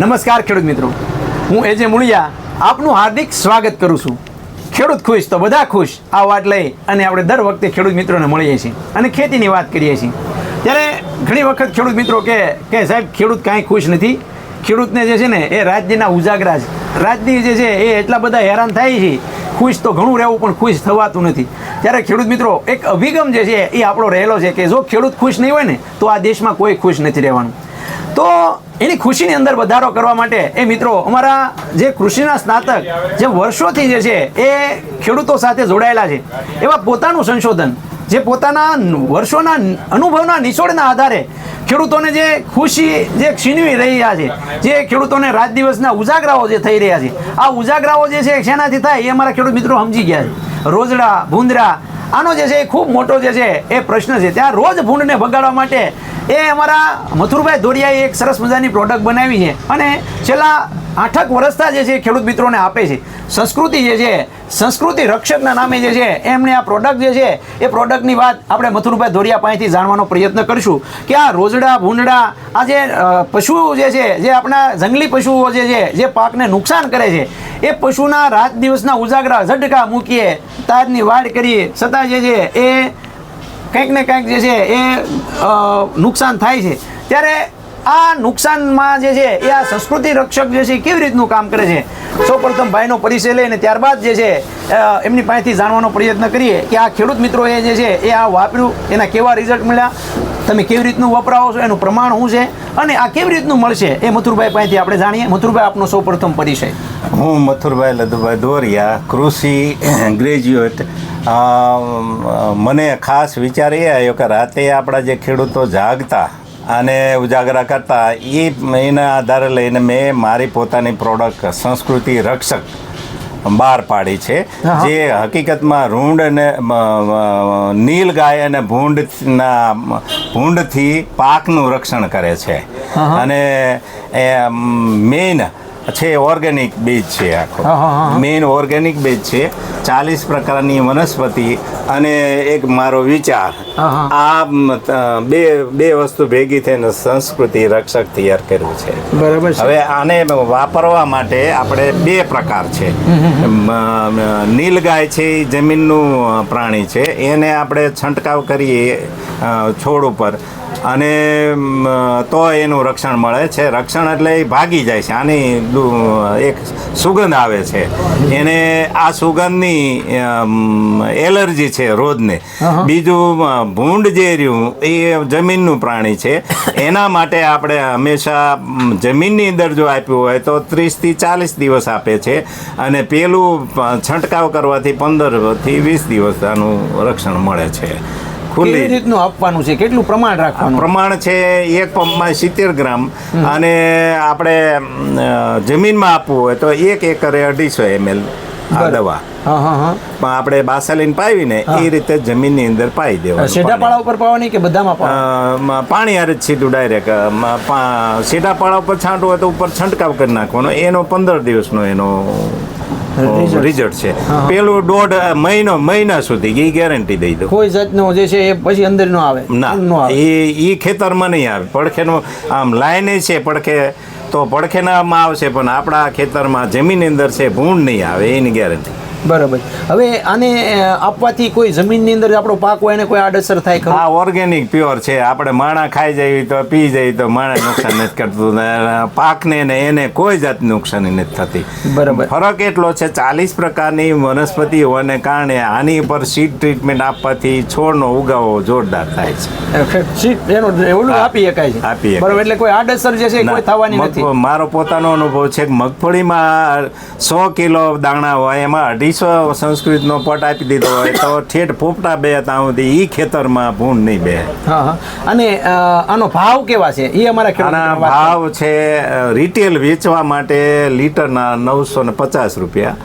નમસ્કાર ખેડૂત મિત્રો, હું એજે મુળિયા આપનું હાર્દિક સ્વાગત કરું છું. ખેડૂત ખુશ તો બધા ખુશ આ વાત લઈ અને આપણે દર વખતે ખેડૂત મિત્રોને મળીએ છીએ અને ખેતીની વાત કરીએ છીએ. ત્યારે ઘણી વખત ખેડૂત મિત્રો કે સાહેબ ખેડૂત કાંઈ ખુશ નથી, ખેડૂતને જે છે ને એ રાજ્યના ઉજાગરા છે, રાજ્ય જે છે એ એટલા બધા હેરાન થાય છે, ખુશ તો ઘણું રહેવું પણ ખુશ થવાતું નથી. ત્યારે ખેડૂત મિત્રો એક અભિગમ જે છે એ આપણો રહેલો છે કે જો ખેડૂત ખુશ નહીં હોય ને તો આ દેશમાં કોઈ ખુશ નથી રહેવાનું. તો એની ખુશીની અંદર વધારો કરવા માટે એ મિત્રો અમારા જે કૃષિના સ્નાતક જે વર્ષોથી જે છે એ ખેડૂતો સાથે જોડાયેલા છે, એવા પોતાનું સંશોધન જે પોતાના વર્ષોના અનુભવના નિચોડના આધારે ખેડૂતોને જે ખુશી જે છીનવી રહ્યા છે, જે ખેડૂતોને રાત દિવસના ઉજાગરાઓ જે થઈ રહ્યા છે, આ ઉજાગરાઓ જે છે શેનાથી થાય એ અમારા ખેડૂત મિત્રો સમજી ગયા છે. રોજડા ભૂંદરા આનો જે છે એ ખૂબ મોટો જે છે એ પ્રશ્ન છે. ત્યાં રોજ ભૂંડને ભગાડવા માટે એ અમારા મથુરભાઈ દોડિયાએ એક સરસ મજાની પ્રોડક્ટ બનાવી છે અને છેલ્લા 8 વર્ષથી જે છે ખેડૂત મિત્રોને આપે છે. સંસ્કૃતિ જે છે, સંસ્કૃતિ રક્ષકના નામે જે છે એમણે આ પ્રોડક્ટ જે છે એ પ્રોડક્ટની વાત આપણે મથુરભાઈ દોડિયા પાસેથી જાણવાનો પ્રયત્ન કરીશું કે આ રોજડા ભૂંડડા આ જે પશુઓ જે છે, જે આપણા જંગલી પશુઓ જે છે જે પાકને નુકસાન કરે છે, એ પશુના રાત દિવસના ઉજાગરા ઝટકા મૂકીએ, તારની વાડ કરીએ, છતાં જે છે એ કંઈક ને કંઈક જે છે એ નુકસાન થાય છે. ત્યારે આ નુકસાનમાં જે છે એ આ સંસ્કૃતિ રક્ષક જે છે કેવી રીતનું કામ કરે છે, સૌપ્રથમ ભાઈનો પરિચય લઈને ત્યારબાદ જે છે એમની પાસેથી જાણવાનો પ્રયત્ન કરીએ કે આ ખેડૂત મિત્રોએ જે છે એ આ વાપર્યું, એના કેવા રિઝલ્ટ મળ્યા, તમે કેવી રીતનું વપરાવો છો, એનું પ્રમાણ શું છે અને આ કેવી રીતનું મળશે એ મથુરભાઈ પાસેથી આપણે જાણીએ. મથુરભાઈ, આપનો સૌપ્રથમ પરિચય. હું મથુરભાઈ લધુભાઈ દોરિયા, કૃષિ ગ્રેજ્યુએટ. મને ખાસ વિચાર એ આવ્યો કે રાતે આપણા જે ખેડૂતો જાગતા અને ઉજાગરા કરતા એના આધારે લઈને મેં મારી પોતાની પ્રોડક્ટ સંસ્કૃતિ રક્ષક બહાર પાડી છે, જે હકીકતમાં રૂંડ અને નીલ ગાય અને ભૂંડથી પાકનું રક્ષણ કરે છે. અને મેઇન છે ઓર્ગેનિક બીજ છે, આખો મેઇન ઓર્ગેનિક બીજ છે. 40 પ્રકારની વનસ્પતિ અને એક મારો વિચાર, આ બે વસ્તુ ભેગી થઈને સંસ્કૃતિ રક્ષક તૈયાર કર્યું છે. બરાબર. હવે આને વાપરવા માટે આપણે 2 પ્રકાર છે. નીલગાય છે એ જમીનનું પ્રાણી છે, એને આપણે છંટકાવ કરીએ છોડ ઉપર અને તો એનું રક્ષણ મળે છે. રક્ષણ એટલે એ ભાગી જાય છે. આની એક સુગંધ આવે છે, એને આ સુગંધની એલર્જી છે રોજને. બીજું ભૂંડ જે રહ્યું એ જમીનનું પ્રાણી છે, એના માટે આપણે હંમેશા જમીનની અંદર જો આપ્યું હોય તો 30 થી 40 દિવસ આપે છે અને પેલું છંટકાવ કરવાથી 15 થી 20 દિવસ આનું રક્ષણ મળે છે. કેવી રીતનું આપવાનું છે, કેટલું પ્રમાણ રાખવાનું? પ્રમાણ છે 1 પંપમાં 70 ગ્રામ અને આપણે જમીનમાં આપવું હોય તો 1 એકરે 250 ml આ દવા આપણે બાસાલીને પાવીને એ રીતે જમીનની અંદર પાઈ દેવાનું. સીધાપાળા ઉપર પાવાની કે બધામાં પાણી હારે જ સીધું ડાયરેક્ટ સીધાપાળા ઉપર છાંટવું હોય તો ઉપર છંટકાવ કરી નાખવાનો. એનો 15 દિવસનો એનો રિઝલ્ટ છે. પેલું 1.5 મહિના સુધી એ ગેરંટી દઈ દો. કોઈ જાતનો જે છે એ પછી અંદર નો આવે ના, એ ખેતરમાં નહીં આવે. પડખેનું આમ લાઈને છે પડખે તો પડખેનામાં આવશે, પણ આપણા ખેતરમાં જમીનની અંદર છે ભૂંડ નહીં આવે, એની ગેરંટી. બરાબર. હવે આને આપવાથી કોઈ જમીનની અંદર આપણો પાક હોય એને કોઈ આડઅસર થાય ખરું? આ ઓર્ગેનિક પ્યોર છે. આપણે માણા ખાઈ જઈએ તો પી જઈએ તો માણા નુકસાન નથી કરતું, પાકને ને એને કોઈ જાતની નુકસાની નથી થતી. બરાબર. ફરક એટલો છે 40 પ્રકારની વનસ્પતિ હોવાને કારણે આની પર સીડ ટ્રીટમેન્ટ આપવાથી છોડનો ઉગાવો જોરદાર થાય છે. સીડ એનું એવું આપી શકાય છે. બરાબર. એટલે કોઈ આડઅસર જે છે કોઈ થવાની નથી. મારો પોતાનો અનુભવ છે કે મગફળીમાં 100 કિલો દાણા હોય એમાં 250 સંસ્કૃતનો પટ આપી દીધો હોય તો ઠેઠ પોપટા બે ત્યાં સુધી એ ખેતરમાં ભૂંડ નહીં બે. અને આનો ભાવ કેવા છે એ અમારા ખેડૂતોના ભાવ છે રિટેલ વેચવા માટે લીટરના 950 રૂપિયા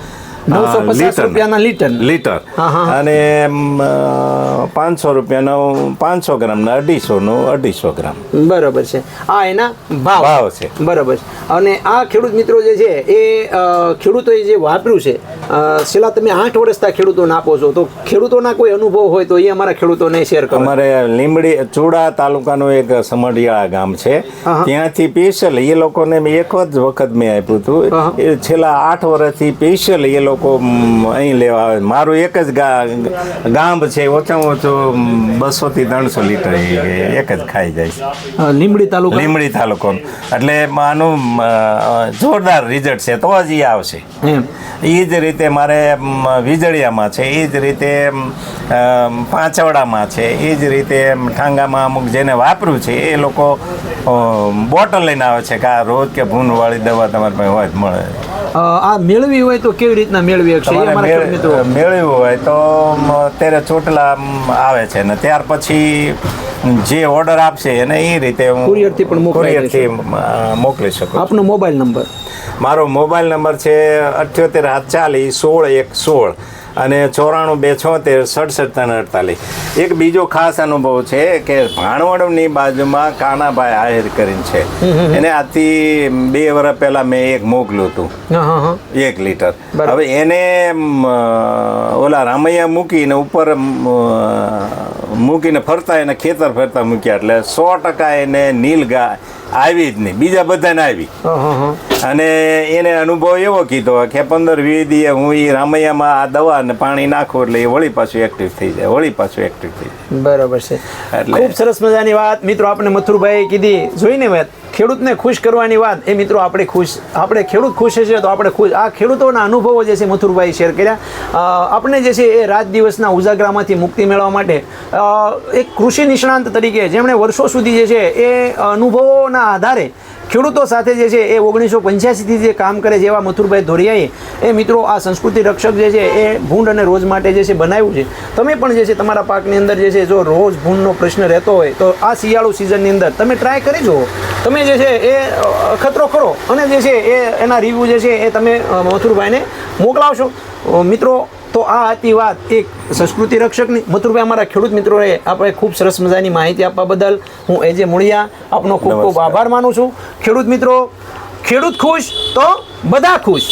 950 રૂપિયાના લીટર. લીટર હા, હા. અને 500 રૂપિયાનો 500 ગ્રામના 250 ગ્રામ બરોબર છે. આ એના ભાવ છે. બરોબર છે. અને આ ખેડૂત મિત્રો જે છે એ ખેડૂતોએ જે વાપર્યું છે છેલ્લા તમે 8 વર્ષથી ખેડૂતોને આપો છો, તો ખેડૂતોના કોઈ અનુભવ હોય તો એ અમારા ખેડૂતોને શેર કરો. અમારે લીંબડી ચૂડા તાલુકાનું એક સમઢિયાળા ગામ છે, ત્યાંથી સ્પેશિયલ એ લોકોને મેં એક જ વખત મેં આપ્યું હતું. એ છેલ્લા 8 વર્ષથી સ્પેશિયલ એ લોકો અહીં લેવા આવે. મારું એક જ ગામ છે, ઓછામાં ઓછું 200 થી 300 લીટર એક જ ખાઈ જાય છે. લીંબડી તાલુકો એટલે આનું જોરદાર રિઝલ્ટ છે, તો જ એ આવશે. એ જ રીતે મારે વીજળિયામાં છે, એ જ રીતે પાંચવડામાં છે, એ જ રીતે ઠાંગામાં અમુક જેને વાપર્યું છે એ લોકો બોટલ લઈને આવે છે કે આ રોજ કે ભૂનવાળી દવા તમારી પાસે હોય મળે. આ મેળવી હોય તો કેવી રીતના મેળવી શકશે? મેળવ્યું હોય તો અત્યારે ચોટલા આવે છે ને ત્યાર પછી જે ઓર્ડર આપશે એને એ રીતે હું કુરિયરથી મોકલી શકું. આપનો મોબાઈલ નંબર? મારો મોબાઈલ નંબર છે 78 740 16 116 અને 94 276 67 48. એક બીજો ખાસ અનુભવ છે કે ભાણવડની બાજુમાં કાનાભાઈ આહિર કરીને છે, એને આથી 2 વર્ષ પહેલા મેં એક મોકલ્યું હતું 1 લીટર. હવે એને ઓલા રામૈયા મૂકીને ઉપર મૂકીને ફરતા એને ખેતર ફરતા મૂક્યા એટલે 100% એને નીલ ગાય આવી જ નહીં, બીજા બધાને આવી. અને એને અનુભવ એવો કીધો કે 15-20 દિવસે હું એ રામૈયામાં આ દવા ને પાણી નાખું એટલે એ વળી પાછું એક્ટિવ થઈ જાય. બરાબર છે. ખૂબ સરસ મજાની વાત મિત્રો આપણે મથુરભાઈ કીધી. જોઈને વાત ખેડૂતને ખુશ કરવાની વાત એ મિત્રો આપણે ખેડૂત ખુશ છે તો આપણે ખુશ. આ ખેડૂતોના અનુભવો જે છે મથુરભાઈ શેર કર્યા. આપણે જે છે એ રાત દિવસના ઉજાગરામાંથી મુક્તિ મેળવવા માટે એક કૃષિ નિષ્ણાંત તરીકે જેમણે વર્ષો સુધી જે છે એ અનુભવોના આધારે ખેડૂતો સાથે જે છે એ 1985થી જે કામ કરે છે એવા મથુરભાઈ ધોરિયાએ એ મિત્રો આ સંસ્કૃતિ રક્ષક જે છે એ ભૂંડ અને રોજ માટે જે છે બનાવ્યું છે. તમે પણ જે છે તમારા પાકની અંદર જે છે જો રોજ ભૂંડનો પ્રશ્ન રહેતો હોય તો આ શિયાળુ સિઝનની અંદર તમે ટ્રાય કરી જુઓ. તમે જે છે એ ખતરો કરો અને જે છે એ એના રિવ્યૂ જે છે એ તમે મથુરભાઈને મોકલાવશો મિત્રો. તો આ હતી વાત એક સંસ્કૃતિ રક્ષકની. મથુરભાઈ અમારા ખેડૂત મિત્રોએ આપણે ખૂબ સરસ મજાની માહિતી આપવા બદલ હું એજે મુળિયા આપનો ખૂબ ખૂબ આભાર માનું છું. ખેડૂત મિત્રો, ખેડૂત ખુશ તો બધા ખુશ.